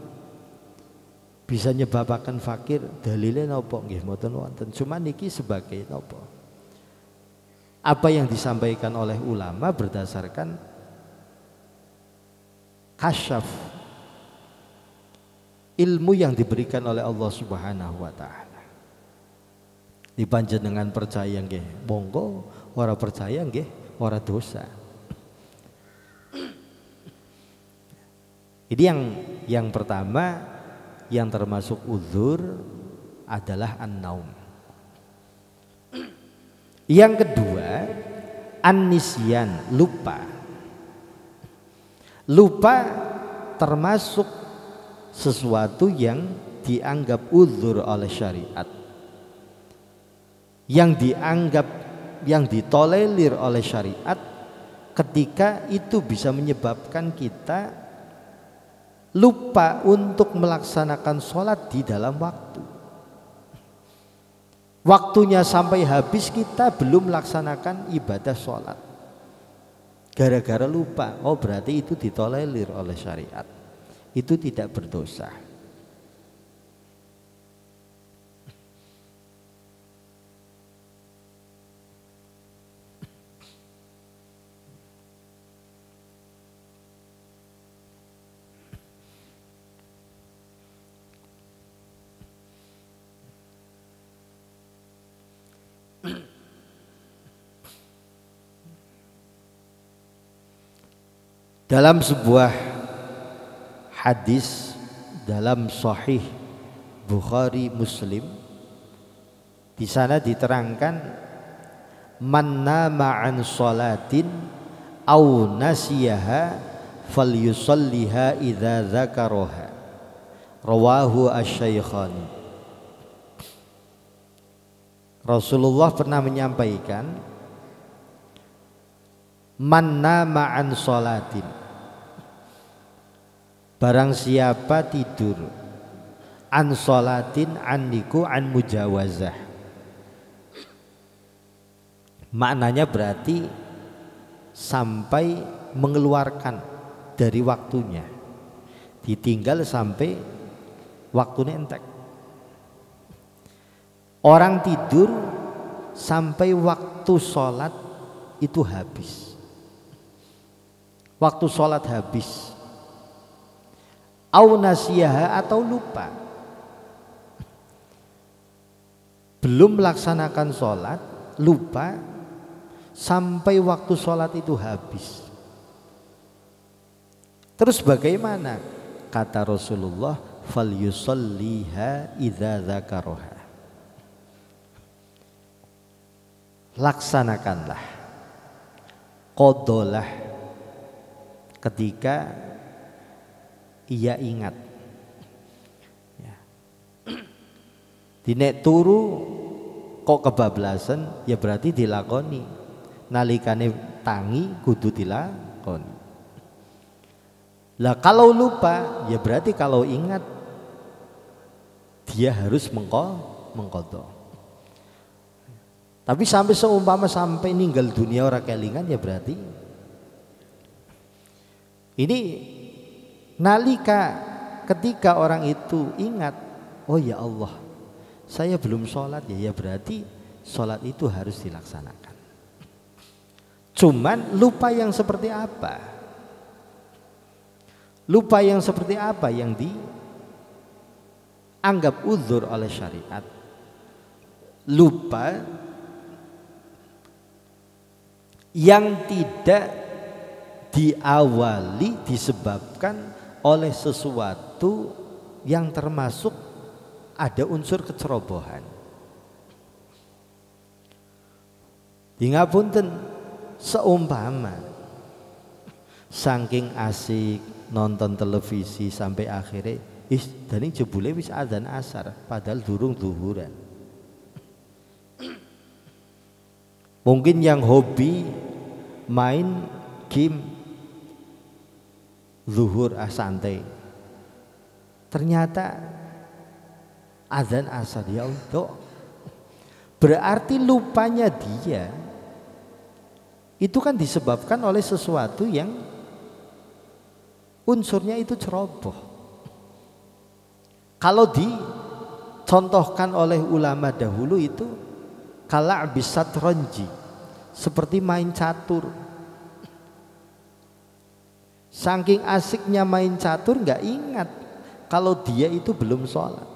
bisa nyebabkan fakir, dalilnya napa? Nggih boten wonten. Cuma niki sebagai napa? Apa yang disampaikan oleh ulama berdasarkan kasyaf, ilmu yang diberikan oleh Allah Subhanahu wa taala. Di panjenengan percaya nggih monggo, ora percaya nggih ora dosa. Ini yang pertama yang termasuk uzur adalah an-naum. Yang kedua an-nisyan, lupa. Lupa termasuk sesuatu yang dianggap uzur oleh syariat, yang dianggap, yang ditolerir oleh syariat, ketika itu bisa menyebabkan kita lupa untuk melaksanakan sholat di dalam waktu. Waktunya sampai habis kita belum melaksanakan ibadah sholat gara-gara lupa. Oh berarti itu ditolerir oleh syariat, itu tidak berdosa. Dalam sebuah hadis dalam Sahih Bukhari Muslim, di sana diterangkan man nama an salatin au nasiyaha falyusalliha idza dzakaraha, rawahu asy-syaikhani. Rasulullah pernah menyampaikan man nama an salatin, barang siapa tidur an sholatin, an niku an mujawazah, maknanya berarti sampai mengeluarkan dari waktunya, ditinggal sampai waktunya entek. Orang tidur sampai waktu sholat itu habis, waktu sholat habis, au nasiyaha atau lupa, belum melaksanakan sholat, lupa sampai waktu sholat itu habis. Terus bagaimana? Kata Rasulullah, falyusalliha idza dzakaraha, laksanakanlah, qodolah ketika ia ingat. Ya. Dinek turu kok kebablasan, ya berarti dilakoni. Nalikane tangi kudu dilakoni. Lah kalau lupa, ya berarti kalau ingat dia harus mengqadha. Tapi sampai seumpama sampai ninggal dunia ora kelingan, ya berarti ini nalika ketika orang itu ingat, oh ya Allah, saya belum sholat, ya berarti sholat itu harus dilaksanakan. Cuman lupa yang seperti apa? Lupa yang seperti apa yang dianggap uzur oleh syariat? Lupa yang tidak diawali disebabkan oleh sesuatu yang termasuk ada unsur kecerobohan. Ngapunten, seumpama saking asik nonton televisi sampai akhirnya dani jebule wis adzan asar padahal durung zuhuran. Mungkin yang hobi main game zuhur santai, ternyata adzan asar ya untuk berarti lupanya dia itu kan disebabkan oleh sesuatu yang unsurnya itu ceroboh. Kalau dicontohkan oleh ulama dahulu itu kala'bis satranji, seperti main catur. Saking asiknya main catur nggak ingat kalau dia itu belum sholat.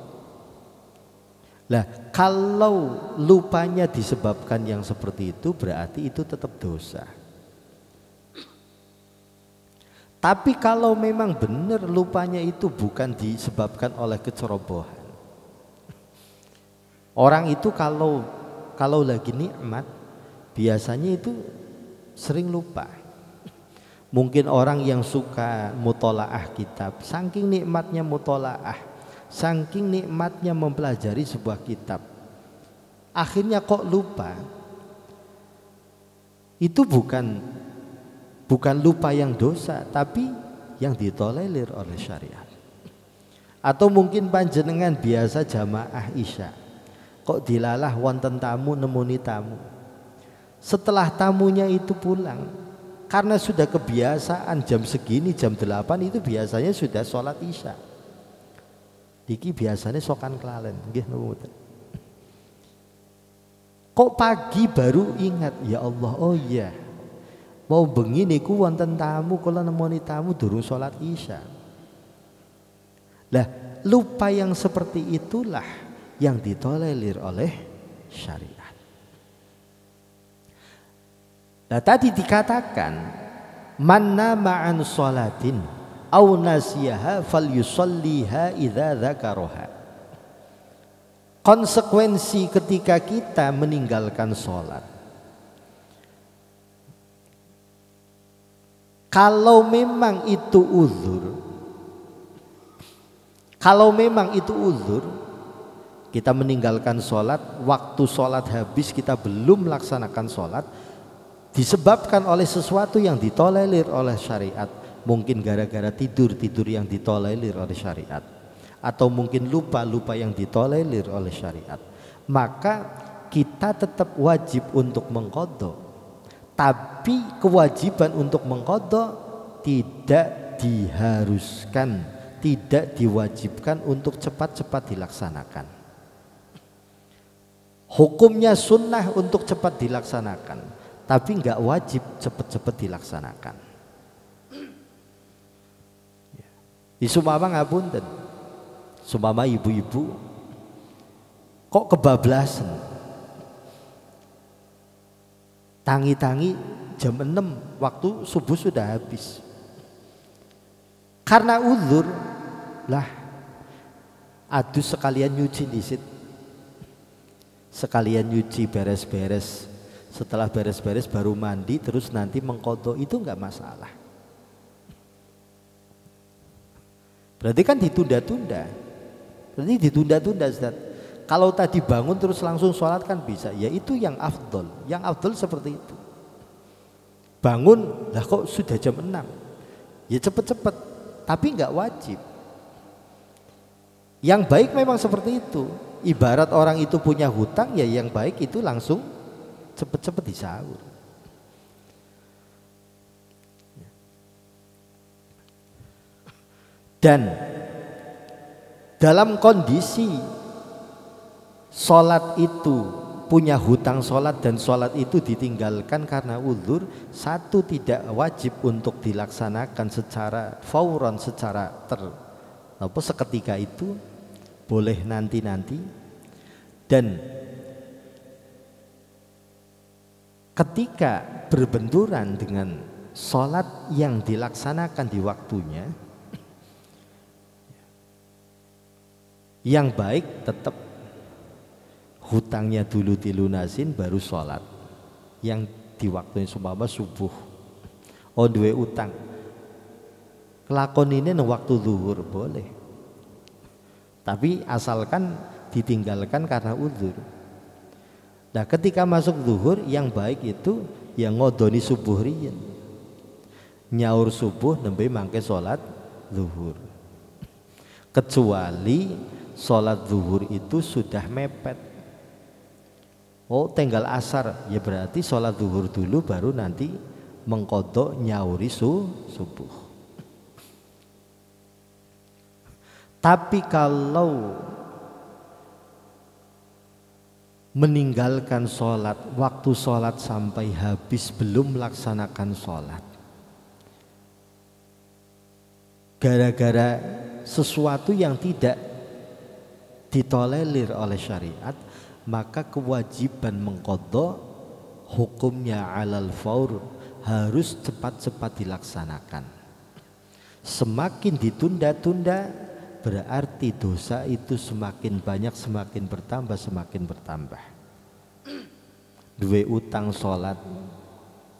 Lah kalau lupanya disebabkan yang seperti itu berarti itu tetap dosa. Tapi kalau memang benar lupanya itu bukan disebabkan oleh kecerobohan. Orang itu kalau lagi nikmat biasanya itu sering lupa. Mungkin orang yang suka mutolaah kitab, saking nikmatnya mutolaah, saking nikmatnya mempelajari sebuah kitab, akhirnya kok lupa. Itu bukan lupa yang dosa, tapi yang ditolerir oleh syariat. Atau mungkin panjenengan biasa jamaah isya, kok dilalah wonten tamu nemuni tamu. Setelah tamunya itu pulang, karena sudah kebiasaan jam segini jam 8 itu biasanya sudah sholat isya. Iki biasanya sokan kelalen, nggih napa. Kok pagi baru ingat, ya Allah, oh iya. Mau bengi niku wonten tamu, kula nemoni tamu durung sholat isya. Lah, lupa yang seperti itulah yang ditolerir oleh syariat. Nah, tadi dikatakan man nama an sholatin au nasiyaha falyusalliha idza dzakaraha. Konsekuensi ketika kita meninggalkan sholat, kalau memang itu uzur, kita meninggalkan sholat, waktu sholat habis kita belum melaksanakan sholat, disebabkan oleh sesuatu yang ditolerir oleh syariat, mungkin gara-gara tidur yang ditolerir oleh syariat, atau mungkin lupa yang ditolerir oleh syariat, maka kita tetap wajib untuk mengqadha. Tapi kewajiban untuk mengqadha tidak diharuskan, tidak diwajibkan untuk cepat-cepat dilaksanakan. Hukumnya sunnah untuk cepat dilaksanakan, tapi nggak wajib cepat-cepat dilaksanakan. Sumama ngapunten, sumama ibu-ibu kok kebablasan, tangi-tangi jam 6 waktu subuh sudah habis. Karena uzur lah, adus sekalian nyuci disit, sekalian nyuci beres-beres. Setelah beres-beres baru mandi, terus nanti mengqadha, itu enggak masalah. Berarti kan ditunda-tunda. Berarti ditunda-tunda, Ustaz. Kalau tadi bangun terus langsung sholat kan bisa, ya itu yang afdol. Yang afdol seperti itu. Bangun, lah kok sudah jam 6, ya cepet-cepet, tapi nggak wajib. Yang baik memang seperti itu. Ibarat orang itu punya hutang, ya yang baik itu langsung cepet-cepet disaur. Dan dalam kondisi sholat itu punya hutang sholat dan sholat itu ditinggalkan karena uzur, satu tidak wajib untuk dilaksanakan secara fauran, secara seketika itu, boleh nanti-nanti. Dan ketika berbenturan dengan Sholat yang dilaksanakan di waktunya yang baik tetap hutangnya dulu dilunasin baru sholat yang di waktunya seumpama subuh. Oh duwe utang kelakon ini nang waktu zuhur boleh, tapi asalkan ditinggalkan karena uzur. Nah ketika masuk zuhur yang baik itu yang ngodoni subuh riyen, nyaur subuh nembe mangke sholat zuhur, kecuali sholat zuhur itu sudah mepet. Oh tenggal asar ya berarti sholat zuhur dulu baru nanti mengkodok nyauri subuh. Tapi kalau meninggalkan sholat, waktu sholat sampai habis belum melaksanakan sholat gara-gara sesuatu yang tidak ditolerir oleh syariat, maka kewajiban mengqadha hukumnya alal faur, harus cepat-cepat dilaksanakan. Semakin ditunda-tunda berarti dosa itu semakin banyak, semakin bertambah. Duwe utang sholat,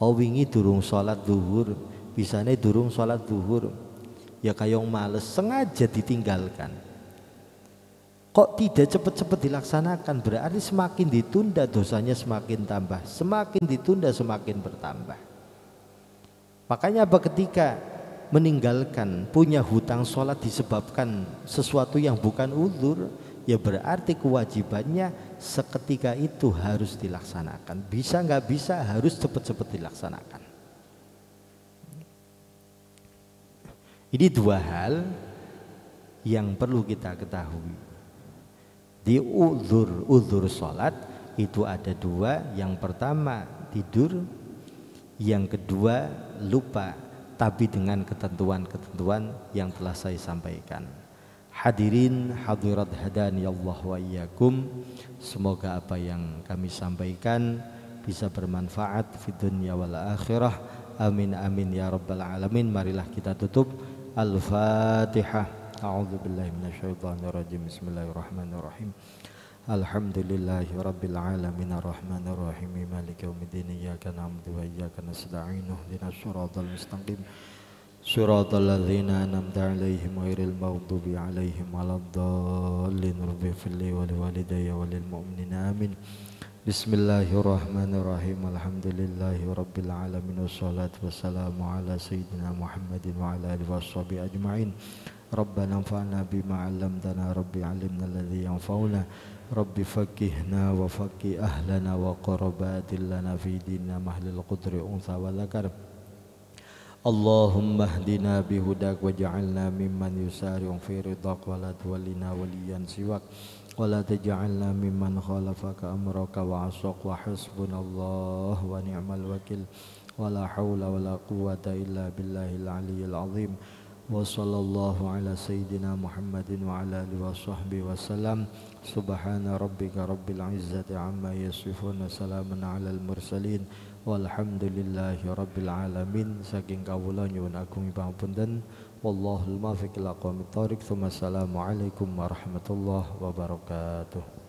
oh wingi durung sholat zuhur, bisane durung sholat zuhur, ya kayong males sengaja ditinggalkan. Kok tidak cepat-cepat dilaksanakan, berarti semakin ditunda dosanya semakin tambah, semakin ditunda semakin bertambah. Makanya apa, ketika meninggalkan punya hutang sholat disebabkan sesuatu yang bukan uzur, ya berarti kewajibannya seketika itu harus dilaksanakan. Bisa nggak bisa harus cepat-cepat dilaksanakan. Ini dua hal yang perlu kita ketahui. Di uzur sholat itu ada dua. Yang pertama tidur, yang kedua lupa, tapi dengan ketentuan-ketentuan yang telah saya sampaikan. Hadirin hadirat hadani Allah wa iyyakum, semoga apa yang kami sampaikan bisa bermanfaat di dunia wal akhirah. Amin amin ya rabbal alamin. Marilah kita tutup. Al-Fatihah. A'udzu billahi minasyaitonir rajim. Bismillahirrahmanirrahim. Alhamdulillahi rabbil alamin arrahmanir rahim maliki yaumiddin iyyaka na'budu wa iyyaka nasta'in ihdinas siratal mustaqim siratal ladzina an'amta 'alaihim ghairil maghdubi 'alaihim waladdallin rabbi fili wa liwalidayya walil mu'minina amin. Bismillahirrahmanirrahim. Alhamdulillahi rabbil alamin wassalatu wassalamu ala sayyidina Muhammadin wa ala alihi washabihi ajma'in. Rabbana anfa'na bima 'allamtana rabbi 'allimna alladhi yanfa'una rabbi faqihna wa faqih ahlana wa qarabatil lana fi dinina mahlil qudri unsa wa dzakar. Allahumma hdina bihudak waj'alna mimman yusari'u fi ridaq wa la tuwallina waliyan siwak wa la taj'alna mimman khalafaka amraka wa 'asaq wa hasbunallahu wa ni'mal wakil wa la haula wa la quwwata illa billahil aliyyil azim. Wa sallallahu ala sayyidina Muhammadin wa ala alihi wa sahbihi wa salam. Subhana rabbika rabbil izzati amma yasifun wa salamun ala al mursalin walhamdulillahi rabbil alamin. Saking kawula nyuwun agung pangapunten. Wallahul muwaffiq ila aqwamit thoriq. Assalamualaikum warahmatullahi wabarakatuh.